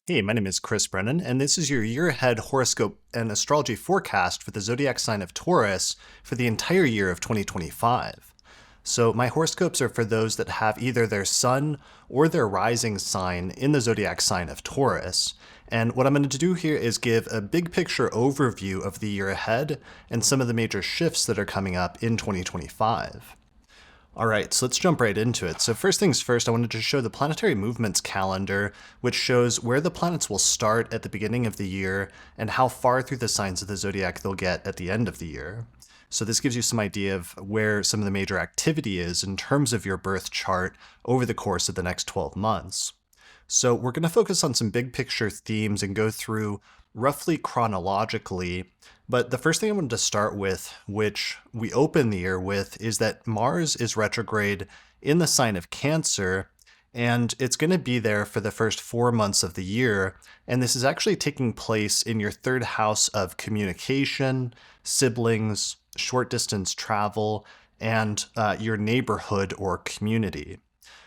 Hey, my name is Chris Brennan, and this is your year-ahead horoscope and astrology forecast for the zodiac sign of Taurus for the entire year of 2025. So my horoscopes are for those that have either their sun or their rising sign in the zodiac sign of Taurus. And what I'm going to do here is give a big picture overview of the year ahead and some of the major shifts that are coming up in 2025. All right, so let's jump right into it. So first things first, I wanted to show the planetary movements calendar, which shows where the planets will start at the beginning of the year and how far through the signs of the zodiac they'll get at the end of the year. So this gives you some idea of where some of the major activity is in terms of your birth chart over the course of the next 12 months. So we're going to focus on some big picture themes and go through roughly chronologically. But the first thing I wanted to start with, which we open the year with, is that Mars is retrograde in the sign of Cancer, and it's going to be there for the first 4 months of the year. And this is actually taking place in your third house of communication, siblings, short distance travel, and your neighborhood or community.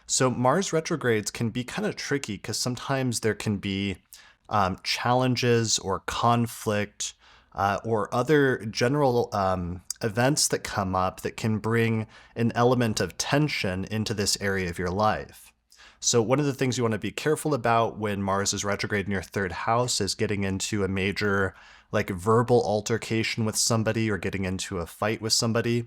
So Mars retrogrades can be kind of tricky because sometimes there can be challenges or conflict or other general events that come up that can bring an element of tension into this area of your life. So one of the things you want to be careful about when Mars is retrograde in your third house is getting into a major verbal altercation with somebody or getting into a fight with somebody.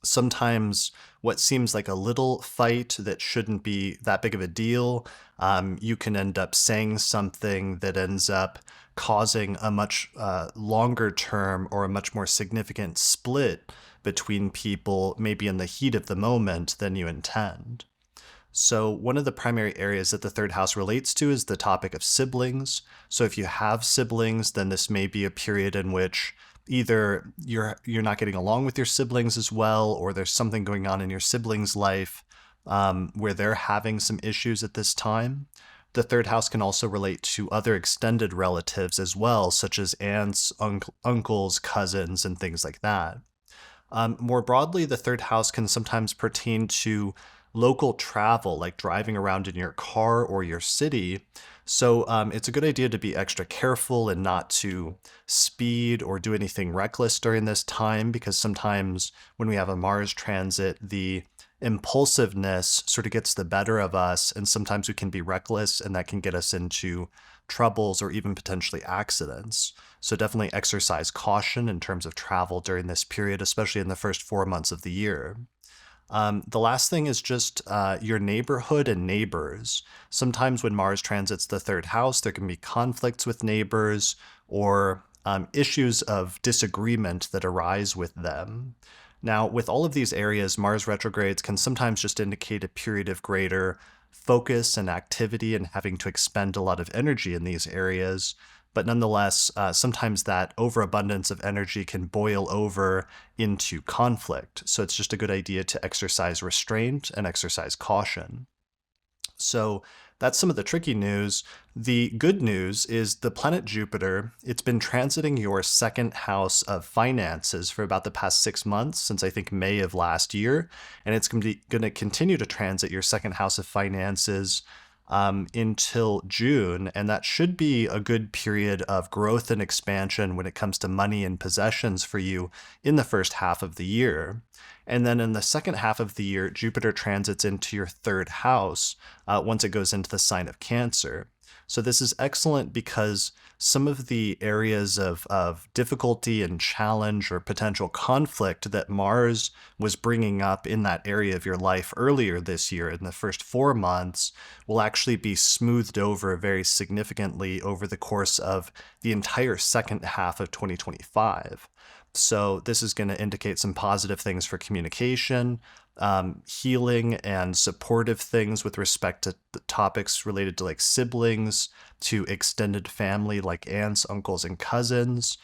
Sometimes what seems like a little fight that shouldn't be that big of a deal, you can end up saying something that ends up causing a much longer term or a much more significant split between people, maybe in the heat of the moment, than you intend. So one of the primary areas that the third house relates to is the topic of siblings. So if you have siblings, then this may be a period in which either you're not getting along with your siblings as well, or there's something going on in your siblings' life where they're having some issues at this time. The third house can also relate to other extended relatives as well, such as aunts, uncles, cousins, and things like that. More broadly, the third house can sometimes pertain to local travel, like driving around in your car or your city. So it's a good idea to be extra careful and not to speed or do anything reckless during this time, because sometimes when we have a Mars transit, the impulsiveness sort of gets the better of us, and sometimes we can be reckless, and that can get us into troubles or even potentially accidents. So definitely exercise caution in terms of travel during this period, especially in the first 4 months of the year. The last thing is just your neighborhood and neighbors. Sometimes when Mars transits the third house, there can be conflicts with neighbors or issues of disagreement that arise with them. Now, with all of these areas, Mars retrogrades can sometimes just indicate a period of greater focus and activity and having to expend a lot of energy in these areas. But nonetheless, sometimes that overabundance of energy can boil over into conflict. So it's just a good idea to exercise restraint and exercise caution. So that's some of the tricky news. The good news is the planet Jupiter, it's been transiting your second house of finances for about the past 6 months, since I think May of last year. And it's going to continue to transit your second house of finances until June, and that should be a good period of growth and expansion when it comes to money and possessions for you in the first half of the year. And then in the second half of the year, Jupiter transits into your third house once it goes into the sign of Cancer. So this is excellent because some of the areas of difficulty and challenge or potential conflict that Mars was bringing up in that area of your life earlier this year in the first 4 months will actually be smoothed over very significantly over the course of the entire second half of 2025. So this is going to indicate some positive things for communication, healing and supportive things with respect to the topics related to siblings, to extended family like aunts, uncles, and cousins.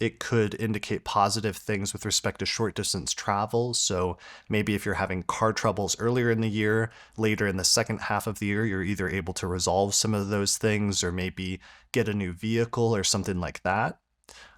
It could indicate positive things with respect to short distance travel. So maybe if you're having car troubles earlier in the year, later in the second half of the year, you're either able to resolve some of those things or maybe get a new vehicle or something like that.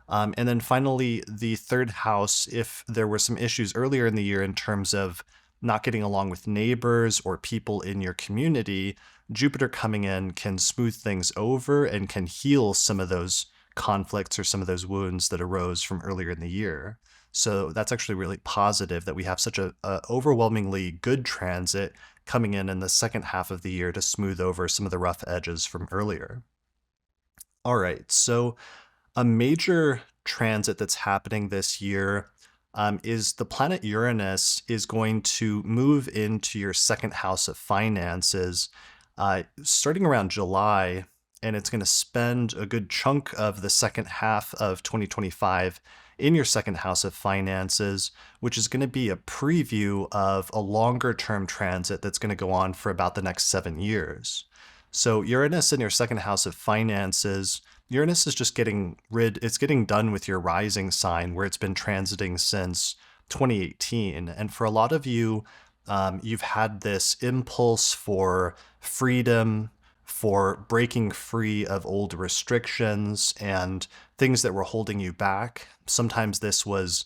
And then finally, the third house, if there were some issues earlier in the year in terms of not getting along with neighbors or people in your community, Jupiter coming in can smooth things over and can heal some of those conflicts or some of those wounds that arose from earlier in the year. So that's actually really positive that we have such a overwhelmingly good transit coming in the second half of the year to smooth over some of the rough edges from earlier. All right, so a major transit that's happening this year is the planet Uranus is going to move into your second house of finances starting around July, and it's going to spend a good chunk of the second half of 2025 in your second house of finances, which is going to be a preview of a longer term transit that's going to go on for about the next 7 years. So Uranus in your second house of finances, Uranus is just it's getting done with your rising sign where it's been transiting since 2018. And for a lot of you, you've had this impulse for freedom, for breaking free of old restrictions and things that were holding you back. Sometimes this was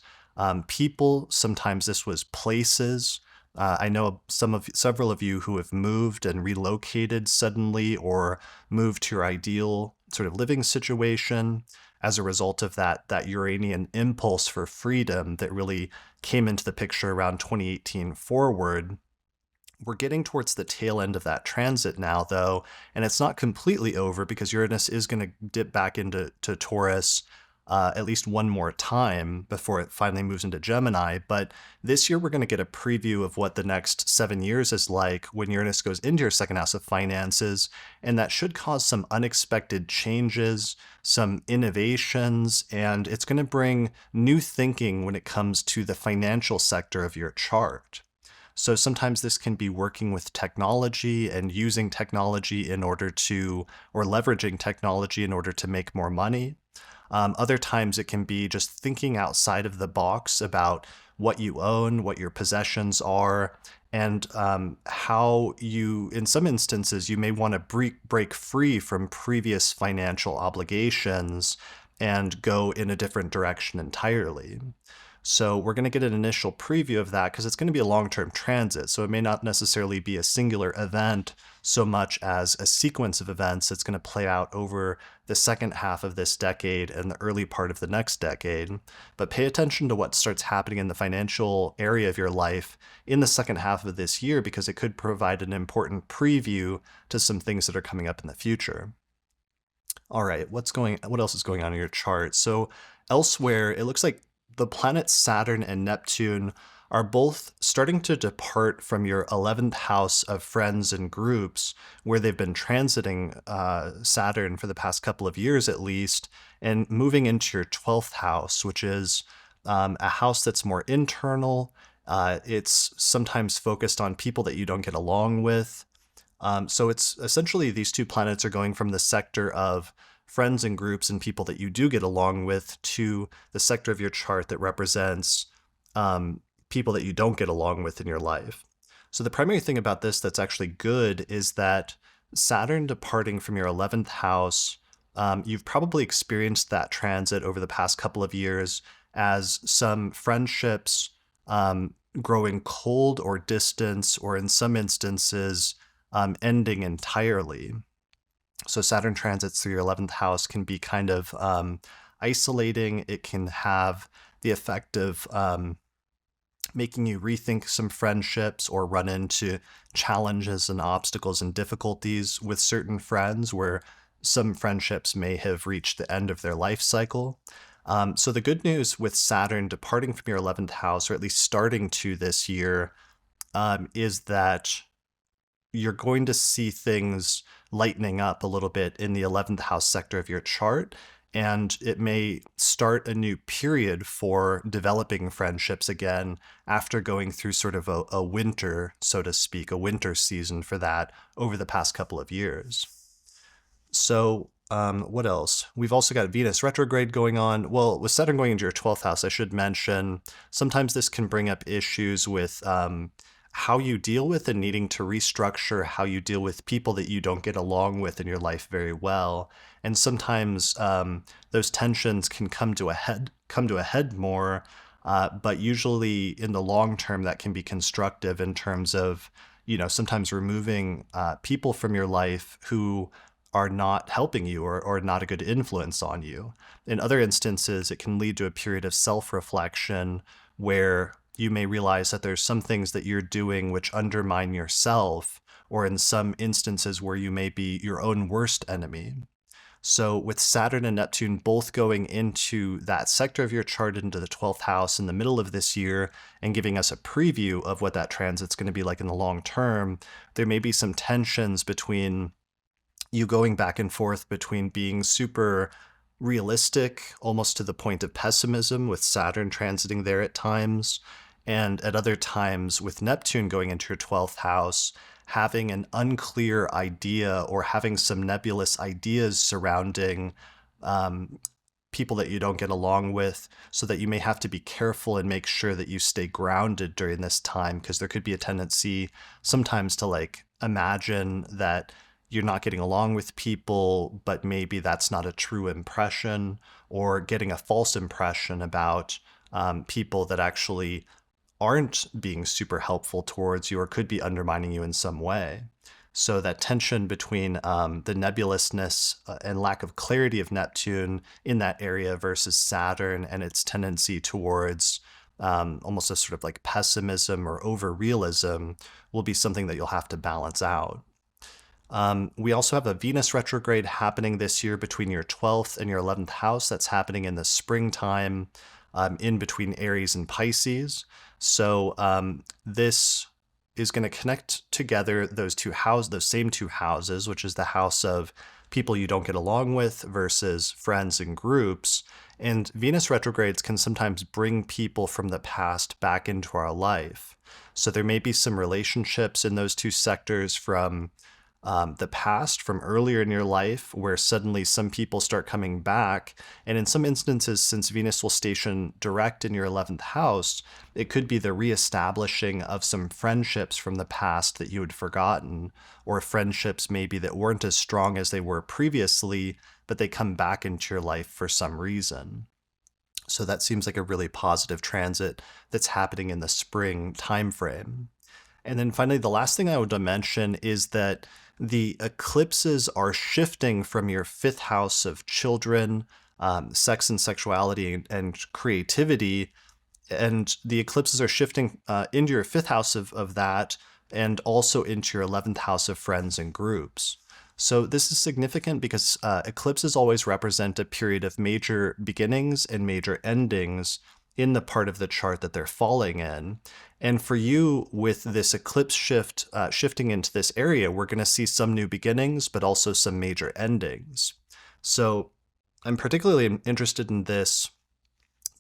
people, sometimes this was places. I know several of you who have moved and relocated suddenly or moved to your ideal sort of living situation as a result of that Uranian impulse for freedom that really came into the picture around 2018 forward. We're getting towards the tail end of that transit now, though, and it's not completely over because Uranus is going to dip back into Taurus at least one more time before it finally moves into Gemini. But this year, we're going to get a preview of what the next 7 years is like when Uranus goes into your second house of finances, and that should cause some unexpected changes, some innovations, and it's going to bring new thinking when it comes to the financial sector of your chart. So sometimes this can be working with technology and using technology in order to, or leveraging technology in order to make more money. Other times it can be just thinking outside of the box about what you own, what your possessions are, and how you, in some instances, you may want to break free from previous financial obligations and go in a different direction entirely. So we're going to get an initial preview of that because it's going to be a long-term transit. So it may not necessarily be a singular event so much as a sequence of events that's going to play out over the second half of this decade and the early part of the next decade. But pay attention to what starts happening in the financial area of your life in the second half of this year because it could provide an important preview to some things that are coming up in the future. All right, what else is going on in your chart? So elsewhere, it looks like the planets Saturn and Neptune are both starting to depart from your 11th house of friends and groups, where they've been transiting Saturn for the past couple of years at least, and moving into your 12th house, which is a house that's more internal. It's sometimes focused on people that you don't get along with. So it's essentially these two planets are going from the sector of friends and groups and people that you do get along with to the sector of your chart that represents people that you don't get along with in your life. So the primary thing about this that's actually good is that Saturn departing from your 11th house, you've probably experienced that transit over the past couple of years as some friendships growing cold or distant, or in some instances, ending entirely. So Saturn transits through your 11th house can be kind of isolating. It can have the effect of making you rethink some friendships or run into challenges and obstacles and difficulties with certain friends where some friendships may have reached the end of their life cycle. So the good news with Saturn departing from your 11th house, or at least starting to this year, is that you're going to see things lightening up a little bit in the 11th house sector of your chart, and it may start a new period for developing friendships again after going through sort of a winter, so to speak, a winter season for that over the past couple of years. So what else? We've also got Venus retrograde going on. Well, with Saturn going into your 12th house, I should mention, sometimes this can bring up issues with how you deal with and needing to restructure how you deal with people that you don't get along with in your life very well. And sometimes those tensions can come to a head more, but usually in the long term that can be constructive in terms of sometimes removing people from your life who are not helping you or not a good influence on you. In other instances, it can lead to a period of self-reflection where you may realize that there's some things that you're doing which undermine yourself, or in some instances where you may be your own worst enemy. So with Saturn and Neptune both going into that sector of your chart into the 12th house in the middle of this year and giving us a preview of what that transit's going to be like in the long term, there may be some tensions between you going back and forth between being super realistic, almost to the point of pessimism, with Saturn transiting there at times, and at other times with Neptune going into your 12th house, having an unclear idea or having some nebulous ideas surrounding people that you don't get along with, so that you may have to be careful and make sure that you stay grounded during this time, because there could be a tendency sometimes to like imagine that you're not getting along with people, but maybe that's not a true impression, or getting a false impression about people that actually aren't being super helpful towards you or could be undermining you in some way. So that tension between the nebulousness and lack of clarity of Neptune in that area versus Saturn and its tendency towards almost a sort of like pessimism or over-realism will be something that you'll have to balance out. We also have a Venus retrograde happening this year between your 12th and your 11th house. That's happening in the springtime in between Aries and Pisces. So this is going to connect together those same two houses, which is the house of people you don't get along with versus friends and groups. And Venus retrogrades can sometimes bring people from the past back into our life. So there may be some relationships in those two sectors from the past, from earlier in your life, where suddenly some people start coming back. And in some instances, since Venus will station direct in your 11th house, it could be the reestablishing of some friendships from the past that you had forgotten, or friendships maybe that weren't as strong as they were previously, but they come back into your life for some reason. So that seems like a really positive transit that's happening in the spring timeframe. And then finally, the last thing I would mention is that the eclipses are shifting from your 5th house of children, sex and sexuality and creativity, and the eclipses are shifting into your 5th house of that, and also into your 11th house of friends and groups. So this is significant because eclipses always represent a period of major beginnings and major endings in the part of the chart that they're falling in. And for you, with this eclipse shifting into this area, we're going to see some new beginnings, but also some major endings. So I'm particularly interested in this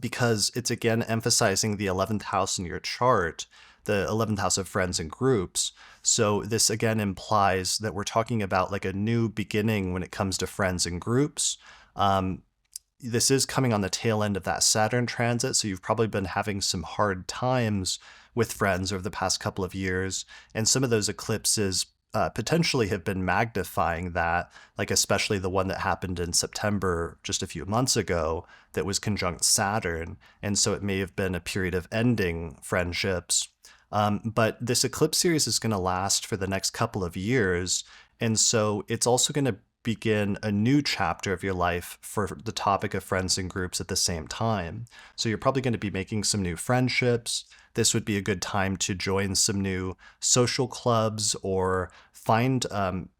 because it's again emphasizing the 11th house in your chart, the 11th house of friends and groups. So this again implies that we're talking about like a new beginning when it comes to friends and groups. This is coming on the tail end of that Saturn transit, so you've probably been having some hard times with friends over the past couple of years, and some of those eclipses potentially have been magnifying that, like especially the one that happened in September just a few months ago that was conjunct Saturn, and so it may have been a period of ending friendships. But this eclipse series is going to last for the next couple of years, and so it's also going to begin a new chapter of your life for the topic of friends and groups at the same time. So you're probably going to be making some new friendships. This would be a good time to join some new social clubs or find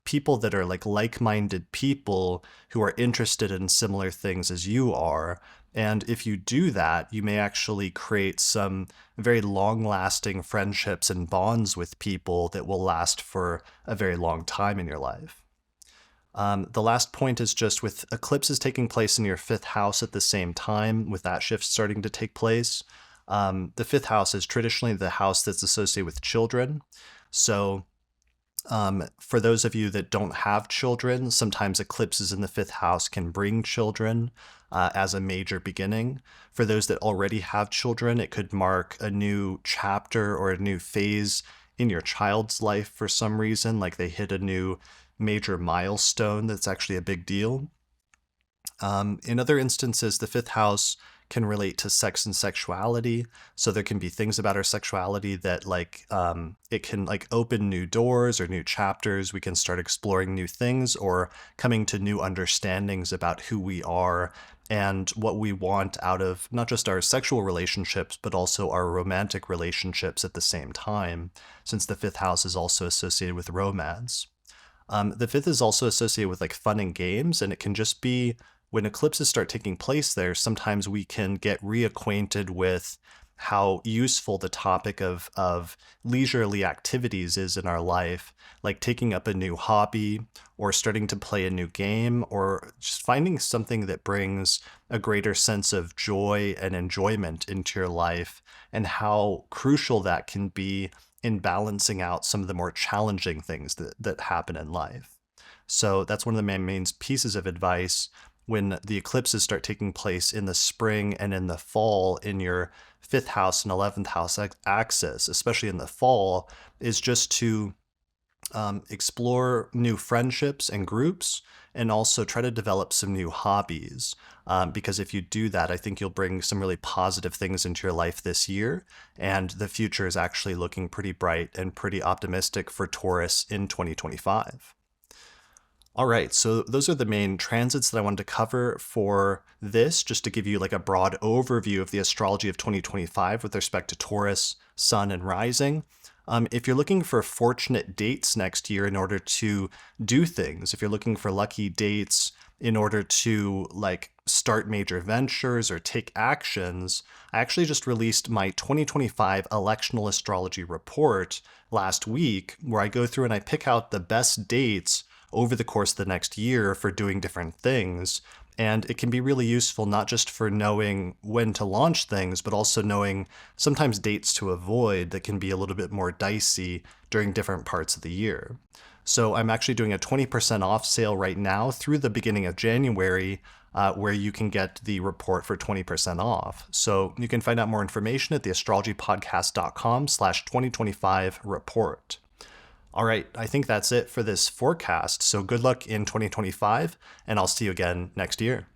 people that are like-minded people who are interested in similar things as you are. And if you do that, you may actually create some very long-lasting friendships and bonds with people that will last for a very long time in your life. The last point is just with eclipses taking place in your 5th house at the same time, with that shift starting to take place. The 5th house is traditionally the house that's associated with children. So for those of you that don't have children, sometimes eclipses in the 5th house can bring children as a major beginning. For those that already have children, it could mark a new chapter or a new phase in your child's life for some reason, like they hit a new major milestone that's actually a big deal. In other instances, the 5th house can relate to sex and sexuality. So there can be things about our sexuality that it can open new doors or new chapters. We can start exploring new things or coming to new understandings about who we are and what we want out of not just our sexual relationships, but also our romantic relationships at the same time, since the fifth house is also associated with romance. The fifth is also associated with fun and games, and it can just be when eclipses start taking place there, sometimes we can get reacquainted with how useful the topic of leisurely activities is in our life, like taking up a new hobby or starting to play a new game or just finding something that brings a greater sense of joy and enjoyment into your life, and how crucial that can be in balancing out some of the more challenging things that happen in life. So that's one of the main pieces of advice when the eclipses start taking place in the spring and in the fall in your 5th house and 11th house axis, especially in the fall, is just to explore new friendships and groups, and also try to develop some new hobbies. Because if you do that, I think you'll bring some really positive things into your life this year, and the future is actually looking pretty bright and pretty optimistic for Taurus in 2025. All right, so those are the main transits that I wanted to cover for this, just to give you a broad overview of the astrology of 2025 with respect to Taurus, Sun, and Rising. If you're looking for fortunate dates next year in order to do things, if you're looking for lucky dates in order to start major ventures or take actions, I actually just released my 2025 electional astrology report last week, where I go through and I pick out the best dates over the course of the next year for doing different things. And it can be really useful not just for knowing when to launch things, but also knowing sometimes dates to avoid that can be a little bit more dicey during different parts of the year. So I'm actually doing a 20% off sale right now through the beginning of January, where you can get the report for 20% off. So you can find out more information at theastrologypodcast.com/2025report. All right, I think that's it for this forecast. So good luck in 2025, and I'll see you again next year.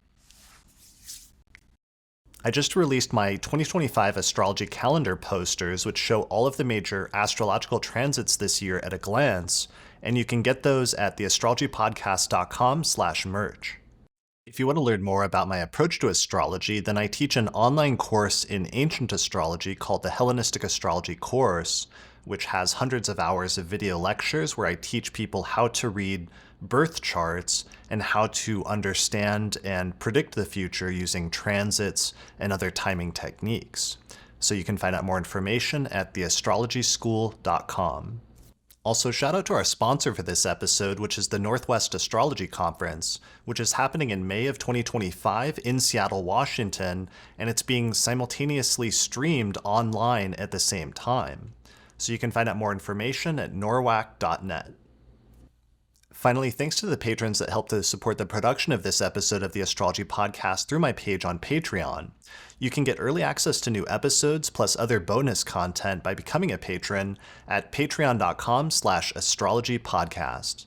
I just released my 2025 astrology calendar posters, which show all of the major astrological transits this year at a glance, and you can get those at theastrologypodcast.com/merch. If you want to learn more about my approach to astrology, then I teach an online course in ancient astrology called the Hellenistic Astrology Course, which has hundreds of hours of video lectures where I teach people how to read birth charts and how to understand and predict the future using transits and other timing techniques. So you can find out more information at theastrologyschool.com. Also, shout out to our sponsor for this episode, which is the Northwest Astrology Conference, which is happening in May of 2025 in Seattle, Washington, and it's being simultaneously streamed online at the same time. So you can find out more information at norwac.net. Finally, thanks to the patrons that helped to support the production of this episode of the Astrology Podcast through my page on Patreon. You can get early access to new episodes plus other bonus content by becoming a patron at patreon.com/astrologypodcast.